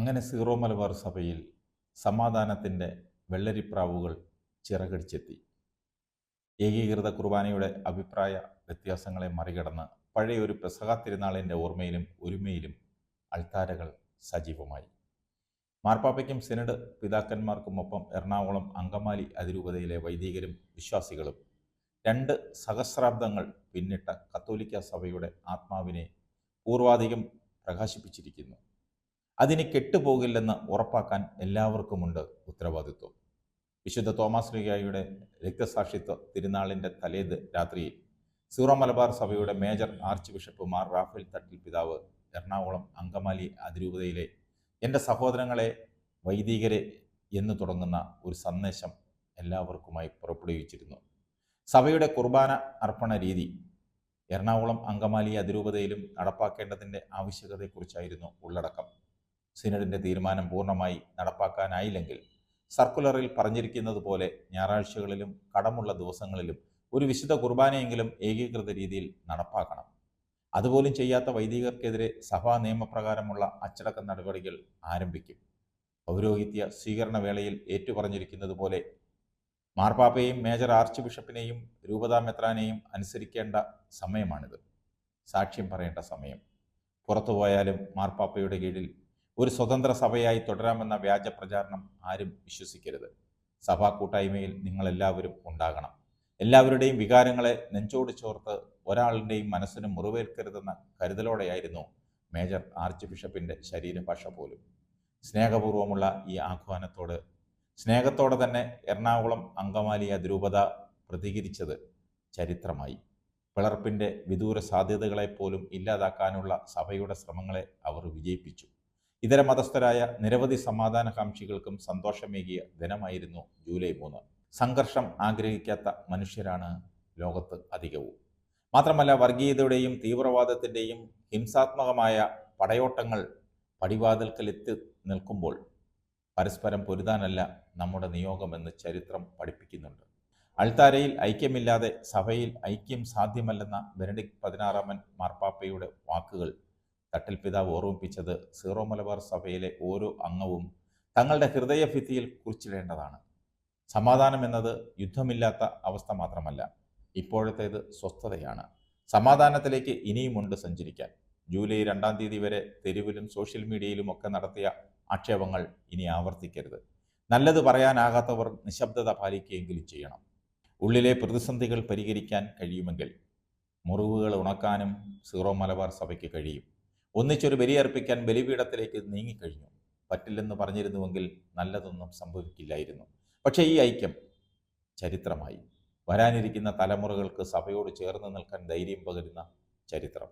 അങ്ങനെ സീറോ മലബാർ സഭയിൽ സമാധാനത്തിൻ്റെ വെള്ളരിപ്രാവുകൾ ചിറകടിച്ചെത്തി. ഏകീകൃത കുർബാനയുടെ അഭിപ്രായ വ്യത്യാസങ്ങളെ മറികടന്ന് പഴയൊരു പെസഹ തിരുനാളിൻ്റെ ഓർമ്മയിലും ഒരുമയിലും അൾത്താരകൾ സജീവമായി. മാർപ്പാപ്പയ്ക്കും സിനഡ് പിതാക്കന്മാർക്കുമൊപ്പം എറണാകുളം അങ്കമാലി അതിരൂപതയിലെ വൈദികരും വിശ്വാസികളും 2 സഹസ്രാബ്ദങ്ങൾ പിന്നിട്ട കത്തോലിക്ക സഭയുടെ ആത്മാവിനെ പൂർവാധികം പ്രകാശിപ്പിച്ചിരിക്കുന്നു. അതിന് കെട്ടുപോകില്ലെന്ന് ഉറപ്പാക്കാൻ എല്ലാവർക്കുമുണ്ട് ഉത്തരവാദിത്വം. വിശുദ്ധ തോമസ് ശ്ലീഹായുടെ രക്തസാക്ഷിത്വ തിരുനാളിൻ്റെ രാത്രിയിൽ സീറോ മലബാർ സഭയുടെ major archbishop Mar Raphael Thattil പിതാവ് എറണാകുളം അങ്കമാലി അതിരൂപതയിലെ എൻ്റെ സഹോദരങ്ങളെ വൈദികരെ എന്ന് തുടങ്ങുന്ന ഒരു സന്ദേശം എല്ലാവർക്കുമായി പുറപ്പെടുവിച്ചിരുന്നു. സഭയുടെ കുർബാന അർപ്പണ രീതി എറണാകുളം അങ്കമാലി അതിരൂപതയിലും നടപ്പാക്കേണ്ടതിൻ്റെ ആവശ്യകതയെക്കുറിച്ചായിരുന്നു ഉള്ളടക്കം. സിനഡിൻ്റെ തീരുമാനം പൂർണ്ണമായി നടപ്പാക്കാനായില്ലെങ്കിൽ സർക്കുലറിൽ പറഞ്ഞിരിക്കുന്നത് പോലെ ഞായറാഴ്ചകളിലും കടമുള്ള ദിവസങ്ങളിലും ഒരു വിശുദ്ധ കുർബാനയെങ്കിലും ഏകീകൃത രീതിയിൽ നടപ്പാക്കണം. അതുപോലും ചെയ്യാത്ത വൈദികർക്കെതിരെ സഭാ നിയമപ്രകാരമുള്ള അച്ചടക്ക നടപടികൾ ആരംഭിക്കും. പൗരോഹിത്യ സ്വീകരണ വേളയിൽ ഏറ്റുപറഞ്ഞിരിക്കുന്നത് പോലെ മാർപ്പാപ്പയെയും മേജർ ആർച്ച് ബിഷപ്പിനെയും രൂപതാ മെത്രാനെയും അനുസരിക്കേണ്ട സമയമാണിത്. സാക്ഷ്യം പറയേണ്ട സമയം. പുറത്തുപോയാലും മാർപ്പാപ്പയുടെ കീഴിൽ ഒരു സ്വതന്ത്ര സഭയായി തുടരാമെന്ന വ്യാജ പ്രചാരണം ആരും വിശ്വസിക്കരുത്. സഭാ കൂട്ടായ്മയിൽ നിങ്ങളെല്ലാവരും ഉണ്ടാകണം. എല്ലാവരുടെയും വികാരങ്ങളെ നെഞ്ചോട് ചോർത്ത് ഒരാളുടെയും മനസ്സിന് മുറിവേൽക്കരുതെന്ന കരുതലോടെയായിരുന്നു മേജർ ആർച്ച് ബിഷപ്പിൻ്റെ ശരീരഭാഷ പോലും. സ്നേഹപൂർവ്വമുള്ള ഈ ആഹ്വാനത്തോട് സ്നേഹത്തോടെ തന്നെ എറണാകുളം അങ്കമാലി അതിരൂപത പ്രതികരിച്ചത് ചരിത്രമായി. പിളർപ്പിൻ്റെ വിദൂര സാധ്യതകളെപ്പോലും ഇല്ലാതാക്കാനുള്ള സഭയുടെ ശ്രമങ്ങളെ അവർ വിജയിപ്പിച്ചു. ഇതര മതസ്ഥരായ നിരവധി സമാധാനകാംക്ഷികൾക്കും സന്തോഷമേകിയ ദിനമായിരുന്നു ജൂലൈ 3. സംഘർഷം ആഗ്രഹിക്കാത്ത മനുഷ്യരാണ് ലോകത്ത് അധികവും. മാത്രമല്ല, വർഗീയതയുടെയും തീവ്രവാദത്തിൻ്റെയും ഹിംസാത്മകമായ പടയോട്ടങ്ങൾ പടിവാതിൽക്കലെത്തി നിൽക്കുമ്പോൾ പരസ്പരം പൊരുതാനല്ല നമ്മുടെ നിയോഗമെന്ന് ചരിത്രം പഠിപ്പിക്കുന്നുണ്ട്. അൾത്താരയിൽ ഐക്യമില്ലാതെ സഭയിൽ ഐക്യം സാധ്യമല്ലെന്ന ബെനഡിക്ട് 16 മാർപ്പാപ്പയുടെ വാക്കുകൾ തട്ടിൽ പിതാവ് ഓർമ്മിപ്പിച്ചത് സീറോ മലബാർ സഭയിലെ ഓരോ അംഗവും തങ്ങളുടെ ഹൃദയഭിത്തിയിൽ കുറിച്ചിടേണ്ടതാണ്. സമാധാനം എന്നത് യുദ്ധമില്ലാത്ത അവസ്ഥ മാത്രമല്ല, ഇപ്പോഴത്തേത് സ്വസ്ഥതയാണ്. സമാധാനത്തിലേക്ക് ഇനിയുമുണ്ട് സഞ്ചരിക്കാൻ. ജൂലൈ 2 വരെ തെരുവിലും സോഷ്യൽ മീഡിയയിലും ഒക്കെ നടത്തിയ ആക്ഷേപങ്ങൾ ഇനി ആവർത്തിക്കരുത്. നല്ലത് പറയാനാകാത്തവർ നിശബ്ദത പാലിക്കുകയെങ്കിലും ചെയ്യണം. ഉള്ളിലെ പ്രതിസന്ധികൾ പരിഹരിക്കാൻ കഴിയുമെങ്കിൽ മുറിവുകൾ ഉണക്കാനും സീറോ മലബാർ സഭയ്ക്ക് കഴിയും. ഒന്നിച്ചൊരു ബലിയർപ്പിക്കാൻ ബലിപീഠത്തിലേക്ക് നീങ്ങിക്കഴിഞ്ഞു. പറ്റില്ലെന്ന് പറഞ്ഞിരുന്നുവെങ്കിൽ നല്ലതൊന്നും സംഭവിക്കില്ലായിരുന്നു. പക്ഷേ ഈ ഐക്യം ചരിത്രമായി. വരാനിരിക്കുന്ന തലമുറകൾക്ക് സഭയോട് ചേർന്ന് നിൽക്കാൻ ധൈര്യം പകരുന്ന ചരിത്രം.